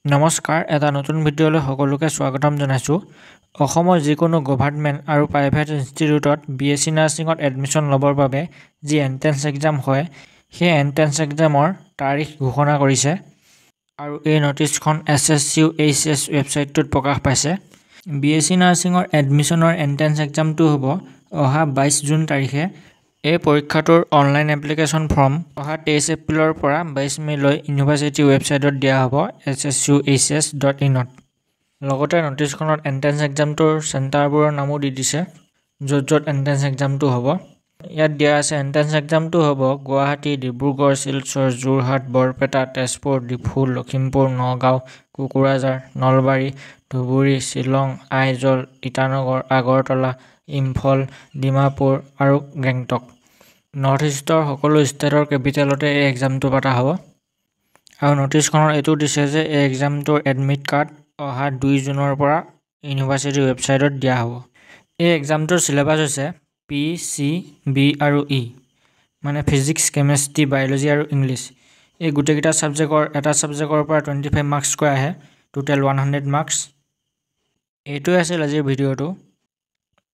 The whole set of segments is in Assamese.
নমস্কাৰ, এটা নতুন ভিডিঅ'লৈ সকলোকে স্বাগতম জনাইছোঁ। অসমৰ যিকোনো গভৰ্ণমেণ্ট আৰু প্ৰাইভেট ইনষ্টিটিউটত BSc নাৰ্ছিঙত এডমিশ্যন ল'বৰ বাবে যি এণ্ট্ৰেন্স এক্সাম হয়, সেই এণ্ট্ৰেন্স এক্সামৰ তাৰিখ ঘোষণা কৰিছে আৰু এই নটিচখন SSUHS ৱেবছাইটটোত প্ৰকাশ পাইছে। BSc নাৰ্ছিঙৰ এডমিশ্যনৰ এণ্ট্ৰেন্স এক্সামটো হ'ব অহা 22 জুন তাৰিখে। এই পৰীক্ষাটোৰ অনলাইন এপ্লিকেশ্যন ফৰ্ম অহা 23 এপ্ৰিলৰ পৰা 22 মে'লৈ ইউনিভাৰ্চিটি ৱেবছাইটত দিয়া হ'ব SSUHS.in ত। লগতে নটিচখনত এণ্ট্ৰেন্স এক্সামটোৰ চেণ্টাৰবোৰৰ নামো দি দিছে, য'ত এণ্ট্ৰেন্স এক্সামটো হ'ব। ইয়াত দিয়া আছে এণ্ট্ৰেন্স এক্সামটো হ'ব গুৱাহাটী, ডিব্ৰুগড়, শিলচৰ, যোৰহাট, বৰপেটা, তেজপুৰ, ডিফু, লখিমপুৰ, নগাঁও, কোকৰাঝাৰ, নলবাৰী, ধুবুৰী, শ্বিলং, আইজল, ইটানগৰ, আগৰতলা, ইম্ফল, ডিমাপুৰ আৰু গেংটক। নৰ্থ ইষ্টৰ সকলো ষ্টেটৰ কেপিটেলতে এই এক্সামটো পতা হ'ব। আৰু নটিচখনত এইটো দিছে যে এই এক্সামটোৰ এডমিট কাৰ্ড অহা 2 জুনৰ পৰা ইউনিভাৰ্চিটি ৱেবছাইটত দিয়া হ'ব। এই এক্সামটোৰ চিলেবাছ হৈছে PC, B আৰু E, মানে ফিজিক্স, কেমেষ্ট্ৰি, বায়'লজি আৰু ইংলিছ। এই গোটেইকেইটা ছাবজেক্টৰ এটা ছাবজেক্টৰ পৰা 25 মাৰ্কছকৈ আহে, টোটেল 100 মাৰ্কছ। এইটোৱে আছিল আজিৰ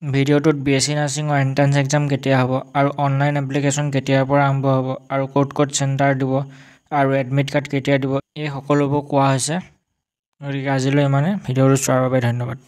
ভিডিঅ'টোত BSc নাৰ্ছিঙৰ এণ্ট্ৰেন্স এক্সাম কেতিয়া হ'ব আৰু অনলাইন এপ্লিকেশ্যন কেতিয়াৰ পৰা আৰম্ভ হ'ব আৰু ক'ত চেণ্টাৰ দিব আৰু এডমিট কাৰ্ড কেতিয়া দিব, এই সকলোবোৰ কোৱা হৈছে। গতিকে আজিলৈ ইমানে। ভিডিঅ'টো চোৱাৰ বাবে ধন্যবাদ।